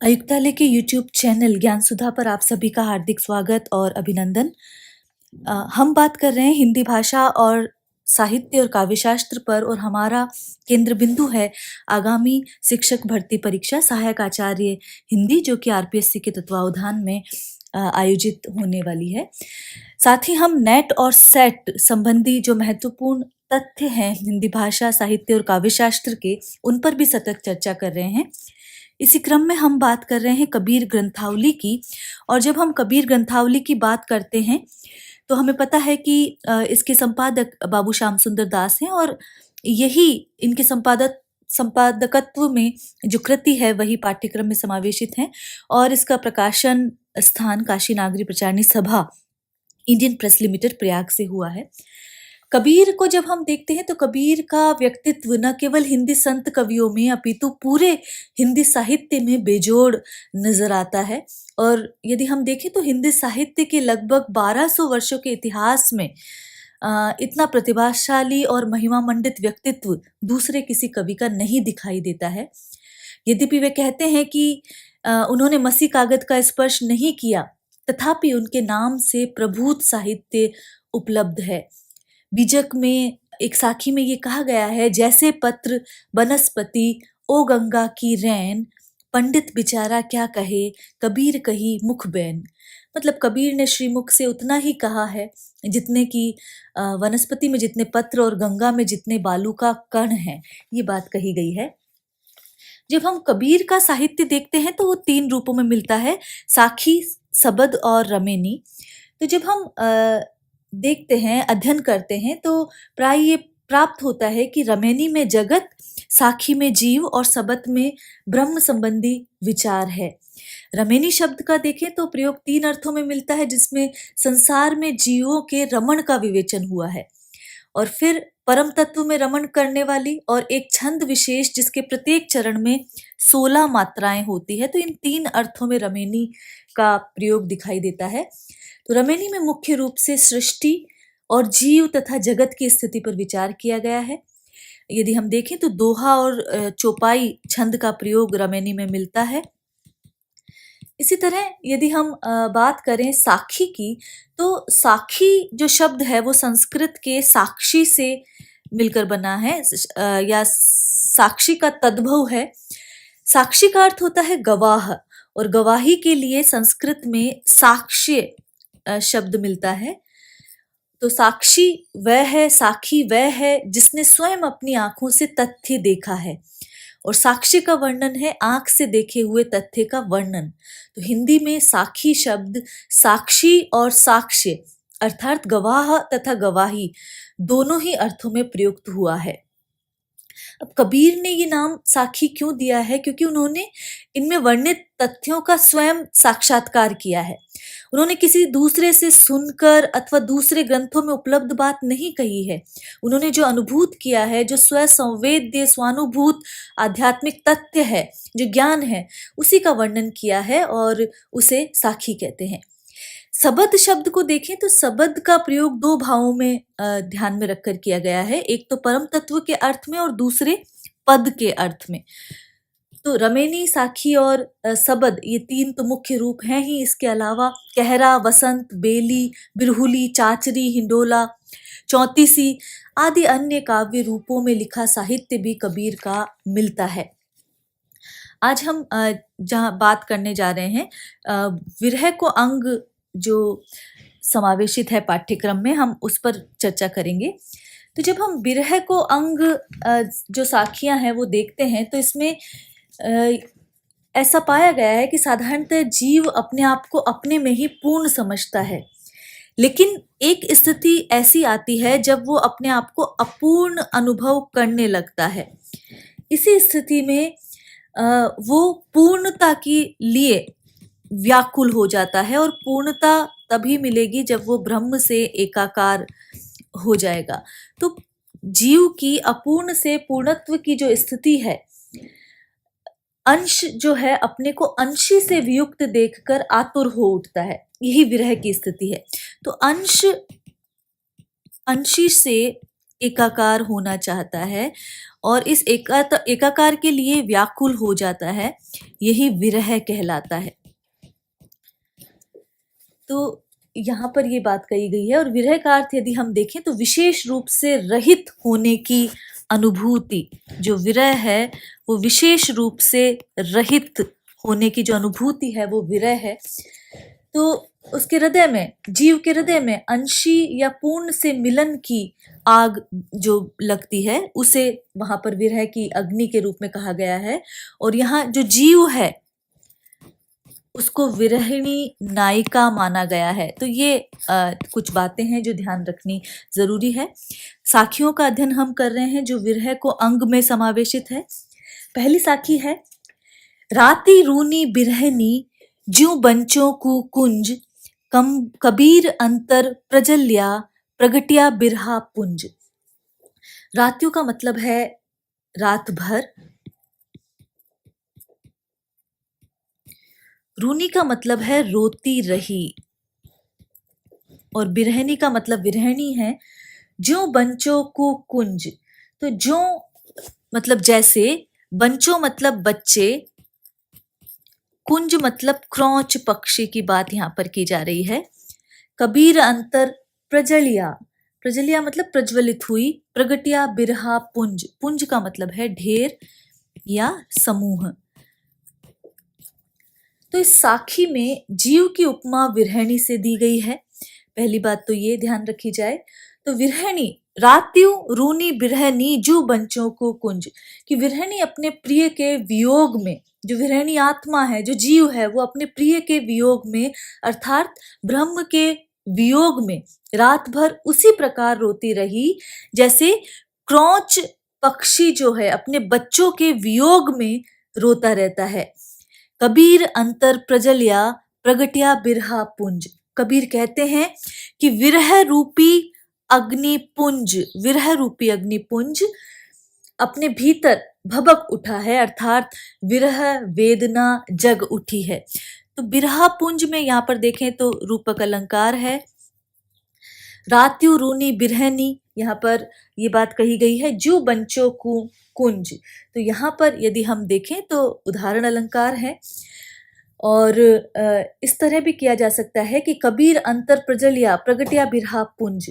आयुक्तालय के YouTube channel ज्ञान सुधा पर आप सभी का हार्दिक स्वागत और अभिनंदन। हम बात कर रहे हैं हिंदी भाषा और साहित्य और काव्यशास्त्र पर, और हमारा केंद्र बिंदु है आगामी शिक्षक भर्ती परीक्षा सहायक आचार्य हिंदी, जो कि आरपीएससी के तत्वावधान में आयोजित होने वाली है। साथ ही हम नेट और सेट संबंधी जो महत्वपूर्ण तथ्य हैं हिंदी भाषा, साहित्य और काव्यशास्त्र के, उन पर भी सतत चर्चा कर रहे हैं। इसी क्रम में हम बात कर रहे हैं कबीर ग्रंथावली की, और जब हम कबीर ग्रंथावली की बात करते हैं तो हमें पता है कि इसके संपादक बाबू श्याम सुंदर दास हैं, और यही इनके संपादकत्व में जो कृति है वही पाठ्यक्रम में समावेशित है, और इसका प्रकाशन स्थान काशी नागरी प्रचारणी सभा इंडियन प्रेस लिमिटेड प्रयाग से हुआ है। कबीर को जब हम देखते हैं तो कबीर का व्यक्तित्व न केवल हिंदी संत कवियों में अपितु पूरे हिंदी साहित्य में बेजोड़ नजर आता है। और यदि हम देखें तो हिंदी साहित्य के लगभग 1200 वर्षों के इतिहास में इतना प्रतिभाशाली और महिमामंडित व्यक्तित्व दूसरे किसी कवि का नहीं दिखाई देता है। यद्यपि वे कहते हैं कि उन्होंने मसी कागज का स्पर्श नहीं किया, तथापि उनके नाम से प्रभूत साहित्य उपलब्ध है। बीजक में एक साखी में ये कहा गया है, जैसे पत्र बनस्पति ओ गंगा की रैन, पंडित बिचारा क्या कहे कबीर कही मुख बैन। मतलब कबीर ने श्रीमुख से उतना ही कहा है जितने की वनस्पति में जितने पत्र और गंगा में जितने बालू का कण है, ये बात कही गई है। जब हम कबीर का साहित्य देखते हैं तो वो 3 रूपों में मिलता है, साखी, सबद और रमेनी। तो जब हम देखते हैं, अध्ययन करते हैं, तो प्राय ये प्राप्त होता है कि रमेनी में जगत, साखी में जीव और सबद में ब्रह्म संबंधी विचार है। रमेनी शब्द का देखें तो प्रयोग 3 अर्थों में मिलता है, जिसमें संसार में जीवों के रमण का विवेचन हुआ है, और फिर परम तत्व में रमण करने वाली, और एक छंद विशेष जिसके प्रत्येक चरण में 16 मात्राएं होती है। तो इन 3 अर्थों में रमेनी का प्रयोग दिखाई देता है। तो रमेनी में मुख्य रूप से सृष्टि और जीव तथा जगत की स्थिति पर विचार किया गया है। यदि हम देखें तो दोहा और चौपाई छंद का प्रयोग रमेनी में मिलता है। इसी तरह यदि हम बात करें साखी की, तो साखी जो शब्द है वो संस्कृत के साक्षी से मिलकर बना है, या साक्षी का तद्भव है। साक्षी का अर्थ होता है गवाह, और गवाही के लिए संस्कृत में साक्ष्य शब्द मिलता है। तो साक्षी वह है, साखी वह है जिसने स्वयं अपनी आंखों से तथ्य देखा है, और साक्षी का वर्णन है आंख से देखे हुए तथ्य का वर्णन। तो हिंदी में साखी शब्द साक्षी और साक्ष्य अर्थात गवाह तथा गवाही दोनों ही अर्थों में प्रयुक्त हुआ है। अब कबीर ने ये नाम साखी क्यों दिया है? क्योंकि उन्होंने इनमें वर्णित तथ्यों का स्वयं साक्षात्कार किया है। उन्होंने किसी दूसरे से सुनकर अथवा दूसरे ग्रंथों में उपलब्ध बात नहीं कही है। उन्होंने जो अनुभूत किया है, जो स्वसंवेद्य स्वानुभूत आध्यात्मिक तथ्य है, जो ज्ञान है, उसी का वर्णन किया है, और उसे साखी कहते हैं। सबद शब्द को देखें तो सबद का प्रयोग 2 भावों में ध्यान में रखकर किया गया है, एक तो परम तत्व के अर्थ में और दूसरे पद के अर्थ में। तो रमेनी, साखी और सबद ये 3 तो मुख्य रूप हैं ही। इसके अलावा कहरा, वसंत, बेली, बिरहुली, चाचरी, हिंडोला, चौतीसी आदि अन्य काव्य रूपों में लिखा साहित्य भी कबीर का मिलता है। आज हम जहाँ बात करने जा रहे हैं, विरह को अंग जो समावेशित है पाठ्यक्रम में, हम उस पर चर्चा करेंगे। तो जब हम विरह को अंग जो साखियां हैं वो देखते हैं, तो इसमें ऐसा पाया गया है कि साधारणतः जीव अपने आप को अपने में ही पूर्ण समझता है, लेकिन एक स्थिति ऐसी आती है जब वो अपने आप को अपूर्ण अनुभव करने लगता है। इसी स्थिति में वो पूर्णता के लिए व्याकुल हो जाता है, और पूर्णता तभी मिलेगी जब वो ब्रह्म से एकाकार हो जाएगा। तो जीव की अपूर्ण से पूर्णत्व की जो स्थिति है, अंश जो है अपने को अंशी से वियुक्त देखकर आतुर हो उठता है, यही विरह की स्थिति है। तो अंश अंशी से एकाकार होना चाहता है और इस एकाकार के लिए व्याकुल हो जाता है, यही विरह कहलाता है। तो यहाँ पर ये बात कही गई है और विरह का अर्थ यदि हम देखें तो विशेष रूप से रहित होने की अनुभूति। जो विरह है वो विशेष रूप से रहित होने की जो अनुभूति है वो विरह है। तो उसके हृदय में, जीव के हृदय में अंशी या पूर्ण से मिलन की आग जो लगती है उसे वहां पर विरह की अग्नि के रूप में कहा गया है। और यहाँ जो जीव है उसको विरहिणी नायिका माना गया है। तो ये कुछ बातें हैं जो ध्यान रखनी जरूरी है। साखियों का अध्ययन हम कर रहे हैं जो विरह को अंग में समावेशित है। पहली साखी है, राती रूनी बिरहनी ज्यों बंचों को कुंज, कबीर अंतर प्रजल्या प्रगटिया बिरहा पुंज। रातियों का मतलब है रात भर, रूनी का मतलब है रोती रही और बिरहनी का मतलब विरहणी है। ज्यों बंचों को कुंज, तो ज्यों मतलब जैसे, बंचो मतलब बच्चे, कुंज मतलब क्रौच पक्षी की बात यहाँ पर की जा रही है। कबीर अंतर प्रजलिया, प्रजलिया मतलब प्रज्वलित हुई, प्रगटिया बिरहा पुंज, पुंज का मतलब है ढेर या समूह। तो इस साखी में जीव की उपमा विरहणी से दी गई है। पहली बात तो ये ध्यान रखी जाए। तो विरहणी, रात्यों रूनी बिरहनी जू बंचों को कुंज, कि विरहणी अपने प्रिय के वियोग में, जो विरहणी आत्मा है, जो जीव है, वो अपने प्रिय के वियोग में अर्थात ब्रह्म के वियोग में रात भर उसी प्रकार रोती रही जैसे क्रौच पक्षी जो है अपने बच्चों के वियोग में रोता रहता है। कबीर अंतर प्रजल्या प्रगटिया बिरहा पुंज, कबीर कहते हैं कि विरह रूपी अग्निपुंज, विरह रूपी अग्निपुंज अपने भीतर भबक उठा है, अर्थात विरह वेदना जग उठी है। तो बिरहा पुंज में यहाँ पर देखें तो रूपक अलंकार है। रात्यु रूनी बिरहनी, यहाँ पर ये बात कही गई है जू बंचो को कुंज। तो यहाँ पर यदि हम देखें तो उदाहरण अलंकार है और इस तरह भी किया जा सकता है कि कबीर अंतर प्रजलिया प्रगटिया बिरहा पुंज।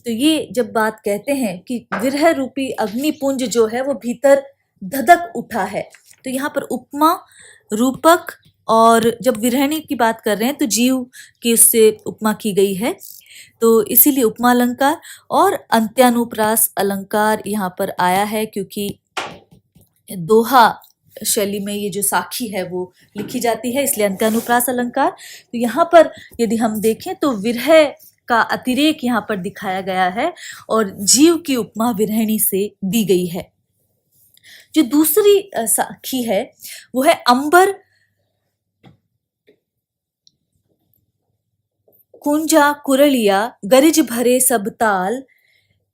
तो ये जब बात कहते हैं कि विरह रूपी अग्निपुंज जो है वो भीतर धधक उठा है, तो यहाँ पर उपमा, रूपक और जब विरहणी की बात कर रहे हैं तो जीव की उससे उपमा की गई है, तो इसीलिए उपमा अलंकार और अंत्यानुप्रास अलंकार यहाँ पर आया है, क्योंकि दोहा शैली में ये जो साखी है वो लिखी जाती है, इसलिए अंत्यानुप्रास अलंकार। तो यहाँ पर यदि हम देखें तो विरह का अतिरेक यहाँ पर दिखाया गया है और जीव की उपमा विरहणी से दी गई है। जो दूसरी साखी है वो है अंबर कुंजा कुरलिया गरिज भरे सब ताल,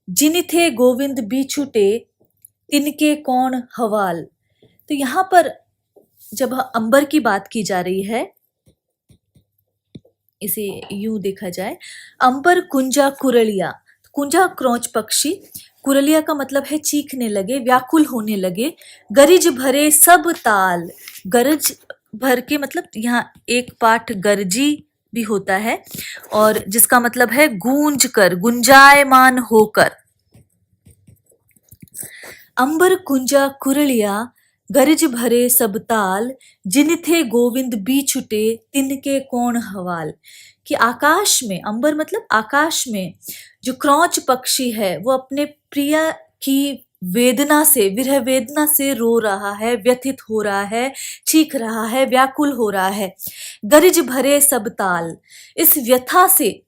जिन थे गोविंद बिछुटे तिनके कौन हवाल। तो यहाँ पर जब अंबर की बात की जा रही है, इसे यूं देखा जाए, अंबर कुंजा कुरलिया, कुंजा क्रौच पक्षी, कुरलिया का मतलब है चीखने लगे, व्याकुल होने लगे, गरिज भरे सब ताल, गरज भर के मतलब यहाँ एक पाठ गरजी भी होता है और जिसका मतलब है गूंज कर, गुंजायमान होकर। अंबर कुंजा कुरलिया गरिज भरे सब ताल, जिन थे गोविंद बिछुटे तिनके कौन हवाल। कि आकाश में, अंबर मतलब आकाश में जो क्रौच पक्षी है वो अपने प्रिय की वेदना से, विरह वेदना से रो रहा है, व्यथित हो रहा है, चीख रहा है, व्याकुल हो रहा है। गरिज भरे सब ताल, इस व्यथा से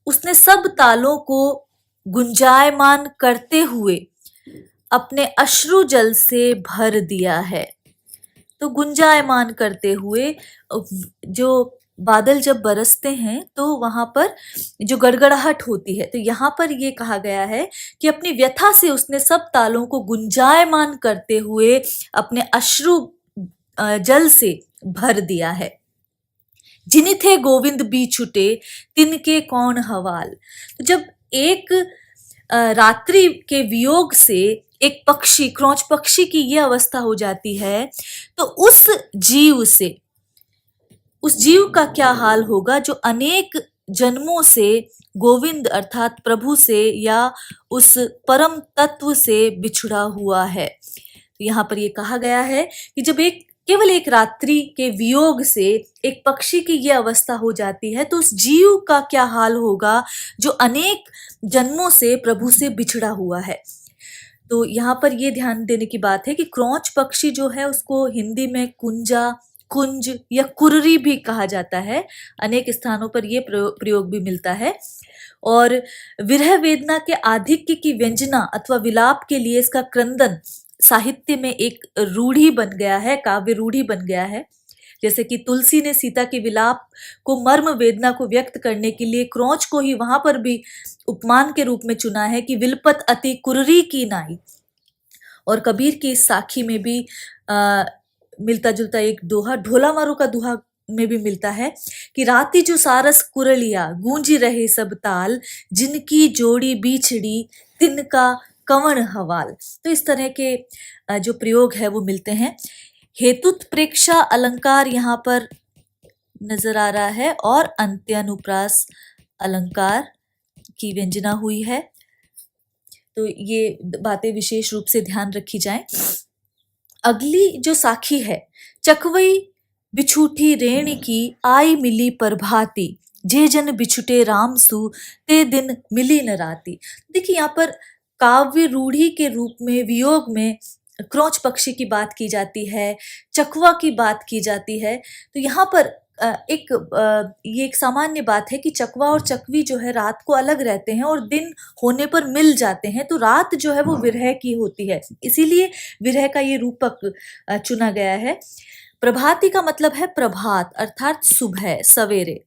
उसने सब तालों को गुंजायमान करते हुए अपने अश्रु जल से भर दिया है। तो गुंजायमान करते हुए, जो बादल जब बरसते हैं तो वहां पर जो गड़गड़ाहट होती है, तो यहाँ पर ये कहा गया है कि अपनी व्यथा से उसने सब तालों को गुंजायमान करते हुए अपने अश्रु जल से भर दिया है। जिन थे गोविंद बिछुटे तिनके कौन हवाल। तो जब एक रात्रि के वियोग से एक पक्षी, क्रौंच पक्षी की ये अवस्था हो जाती है, तो उस जीव का क्या हाल होगा जो अनेक जन्मों से गोविंद अर्थात प्रभु से या उस परम तत्व से बिछड़ा हुआ है। तो यहाँ पर ये कहा गया है कि जब केवल एक रात्रि के वियोग से एक पक्षी की ये अवस्था हो जाती है, तो उस जीव का क्या हाल होगा जो अनेक जन्मों से प्रभु से बिछड़ा हुआ है। तो यहाँ पर ये ध्यान देने की बात है कि क्रौंच पक्षी जो है उसको हिंदी में कुंजा, कुंज या कुर्री भी कहा जाता है। अनेक स्थानों पर ये प्रयोग भी मिलता है। और विरह वेदना के आधिक्य की व्यंजना अथवा विलाप के लिए इसका क्रंदन साहित्य में एक रूढ़ी बन गया है, काव्य रूढ़ी बन गया है। जैसे कि तुलसी ने सीता के विलाप को, मर्म वेदना को व्यक्त करने के लिए क्रौंच को ही वहां पर भी उपमान के रूप में चुना है कि विलपत अति कुर्री की नाई। और कबीर की इस साखी में भी मिलता जुलता एक दोहा, ढोला मारू का दोहा में भी मिलता है कि राती जो सारस कुरलिया गूंजी रहे सब ताल, जिनकी जोड़ी बिछड़ी तिनका कंवण हवाल। तो इस तरह के जो प्रयोग है वो मिलते हैं। हेतुत्प्रेक्षा अलंकार यहाँ पर नजर आ रहा है और अंत्यानुप्रास अलंकार की व्यंजना हुई है। तो ये बातें विशेष रूप से ध्यान रखी जाएं। अगली जो साखी है, चकवई बिछूठी रेण की आई मिली प्रभाती, जे जन बिछुटे राम सु ते दिन मिली न राती। देखिए यहाँ पर काव्य रूढ़ी के रूप में वियोग में क्रौंच पक्षी की बात की जाती है, चकवा की बात की जाती है। तो यहाँ पर ये एक सामान्य बात है कि चकवा और चकवी जो है रात को अलग रहते हैं और दिन होने पर मिल जाते हैं। तो रात जो है वो विरह की होती है, इसीलिए विरह का ये रूपक चुना गया है। प्रभाती का मतलब है प्रभात अर्थात सुबह, सवेरे।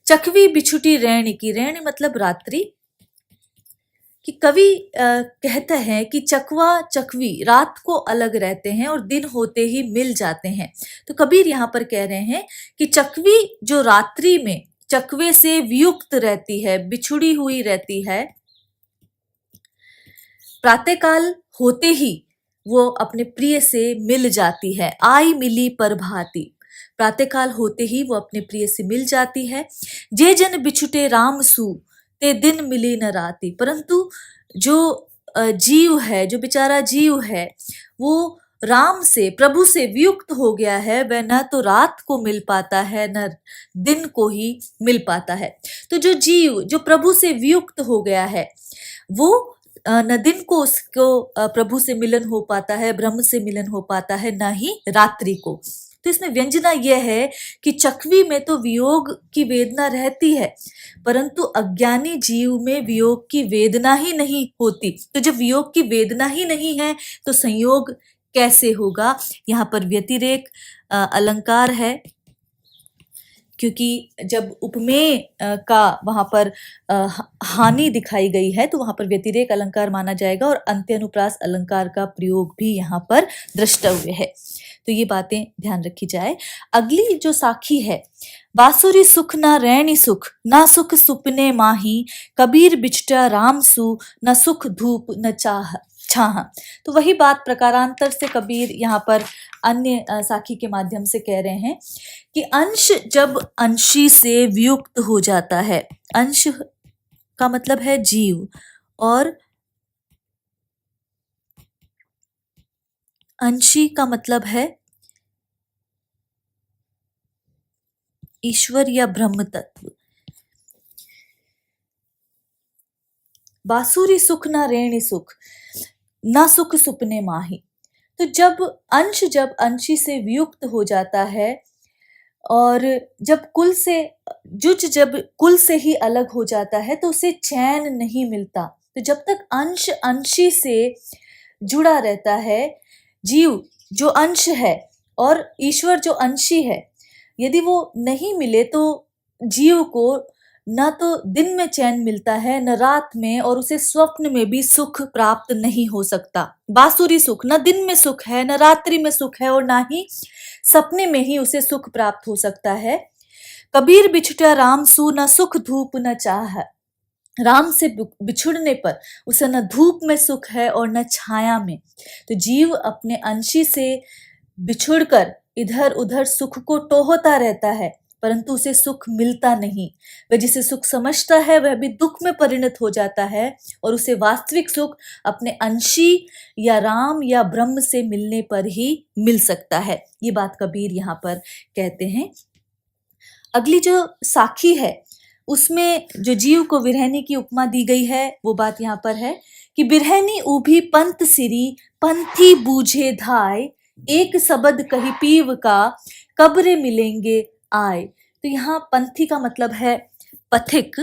चकवी बिछुटी रैण की, रैण मतलब रात्रि, कि कवि कहते हैं कि चकवा चकवी रात को अलग रहते हैं और दिन होते ही मिल जाते हैं। तो कबीर यहाँ पर कह रहे हैं कि चकवी जो रात्रि में चकवे से वियुक्त रहती है, बिछुड़ी हुई रहती है, प्रातःकाल होते ही वो अपने प्रिय से मिल जाती है। आई मिली प्रभाती, प्रातःकाल होते ही वो अपने प्रिय से मिल जाती है। जे जन बिछुटे राम सु ते दिन मिली न राती, परंतु जो जीव है, जो बेचारा जीव है, वो राम से, प्रभु से वियुक्त हो गया है, वह न तो रात को मिल पाता है न दिन को ही मिल पाता है। तो जो जीव जो प्रभु से वियुक्त हो गया है, वो न दिन को उसको प्रभु से मिलन हो पाता है, ब्रह्म से मिलन हो पाता है, न ही रात्रि को। तो इसमें व्यंजना यह है कि चकवी में तो वियोग की वेदना रहती है, परंतु अज्ञानी जीव में वियोग की वेदना ही नहीं होती। तो जब वियोग की वेदना ही नहीं है तो संयोग कैसे होगा? यहाँ पर व्यतिरेक अलंकार है, क्योंकि जब उपमेय का वहां पर हानि दिखाई गई है तो वहां पर व्यतिरेक अलंकार माना जाएगा और अंत्यानुप्रास अलंकार का प्रयोग भी यहाँ पर द्रष्टव्य है। तो ये बातें ध्यान रखी जाए। अगली जो साखी है, बासुरी सुख न रैणी सुख, ना सुख सुपने माही, कबीर बिछटा राम सु, न सुख धूप न छाह। तो वही बात प्रकारांतर से कबीर यहाँ पर अन्य साखी के माध्यम से कह रहे हैं कि अंश जब अंशी से वियुक्त हो जाता है, अंश का मतलब है जीव और अंशी का मतलब है ईश्वर या ब्रह्म तत्व। बासुरी सुख ना रेणी सुख, ना सुख सुपने माही। तो जब अंशी से वियुक्त हो जाता है और जब कुल से ही अलग हो जाता है तो उसे चैन नहीं मिलता। तो जब तक अंश अंशी से जुड़ा रहता है, जीव जो अंश है और ईश्वर जो अंशी है, यदि वो नहीं मिले तो जीव को न तो दिन में चैन मिलता है न रात में, और उसे स्वप्न में भी सुख प्राप्त नहीं हो सकता। बासुरी सुख, न दिन में सुख है न रात्रि में सुख है और ना ही सपने में ही उसे सुख प्राप्त हो सकता है। कबीर बिछटा राम सु, न सुख धूप न चाह। राम से बिछुड़ने पर उसे न धूप में सुख है और न छाया में। तो जीव अपने अंशी से बिछुड़कर इधर उधर सुख को टोहता रहता है, परंतु उसे सुख मिलता नहीं। वह जिसे सुख समझता है वह भी दुख में परिणत हो जाता है और उसे वास्तविक सुख अपने अंशी या राम या ब्रह्म से मिलने पर ही मिल सकता है। ये बात कबीर यहाँ पर कहते हैं। अगली जो साखी है उसमें जो जीव को बिरहनी की उपमा दी गई है वो बात यहाँ पर है कि बिरहनी ऊभी पंत सिरी पंथी बूझे धाय, एक सबद कही पीव का कब्रे मिलेंगे आए। तो यहाँ पंथी का मतलब है पथिक,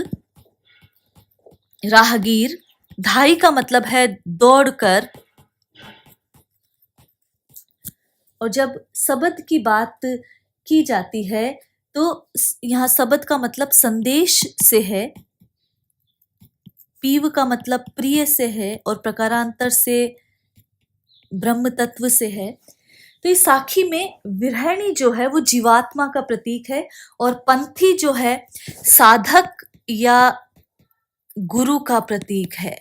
राहगीर, धाई का मतलब है दौड़कर, और जब सबद की बात की जाती है तो यहाँ सबद का मतलब संदेश से है, पीव का मतलब प्रिय से है और प्रकारांतर से ब्रह्म तत्व से है। तो इस साखी में विरहणी जो है वो जीवात्मा का प्रतीक है और पंथी जो है साधक या गुरु का प्रतीक है।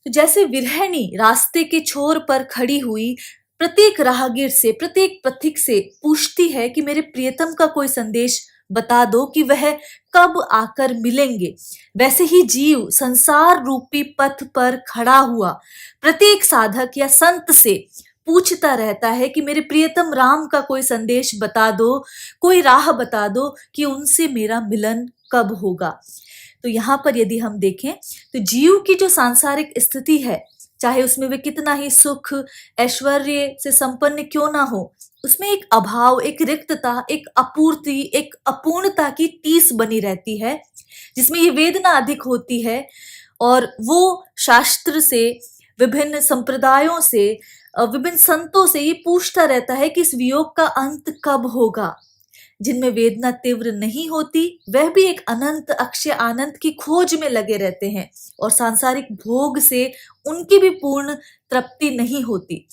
तो जैसे विरहणी रास्ते के छोर पर खड़ी हुई प्रत्येक राहगीर से, प्रत्येक पथिक से पूछती है कि मेरे प्रियतम का कोई संदेश बता दो कि वह कब आकर मिलेंगे, वैसे ही जीव संसार रूपी पथ पर खड़ा हुआ प्रत्येक साधक या संत से पूछता रहता है कि मेरे प्रियतम राम का कोई संदेश बता दो, कोई राह बता दो कि उनसे मेरा मिलन कब होगा। तो यहाँ पर यदि हम देखें तो जीव की जो सांसारिक स्थिति है, चाहे उसमें वे कितना ही सुख ऐश्वर्य से संपन्न क्यों ना हो, उसमें एक अभाव, एक रिक्तता, एक अपूर्ति, एक अपूर्णता की टीस बनी रहती है, जिसमें ये वेदना अधिक होती है। और वो शास्त्र से, विभिन्न संप्रदायों से, विभिन्न संतों से ये पूछता रहता है कि इस वियोग का अंत कब होगा। जिनमें वेदना तीव्र नहीं होती वह भी एक अनंत अक्षय आनंद की खोज में लगे रहते हैं और सांसारिक भोग से उनकी भी पूर्ण तृप्ति नहीं होती।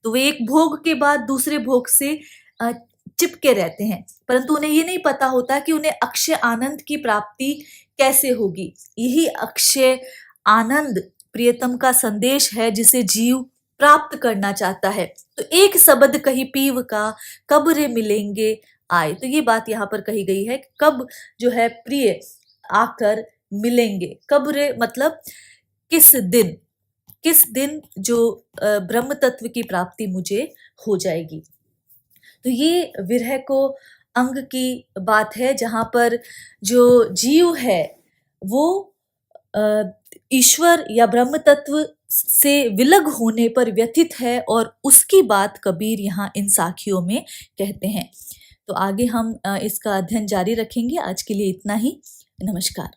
तो वे एक भोग के बाद दूसरे भोग से चिपके रहते हैं, परंतु उन्हें ये नहीं पता होता कि उन्हें अक्षय आनंद की प्राप्ति कैसे होगी। यही अक्षय आनंद प्रियतम का संदेश है जिसे जीव प्राप्त करना चाहता है। तो एक शब्द कही पीव का कब्रे मिलेंगे आए। तो ये बात यहाँ पर कही गई है, कब जो है प्रिय आकर मिलेंगे। कब्र मतलब किस दिन जो ब्रह्म तत्व की प्राप्ति मुझे हो जाएगी। तो ये विरह को अंग की बात है, जहाँ पर जो जीव है वो ईश्वर या ब्रह्म तत्व से विलग होने पर व्यथित है और उसकी बात कबीर यहाँ इन साखियों में कहते हैं। तो आगे हम इसका अध्ययन जारी रखेंगे। आज के लिए इतना ही। नमस्कार।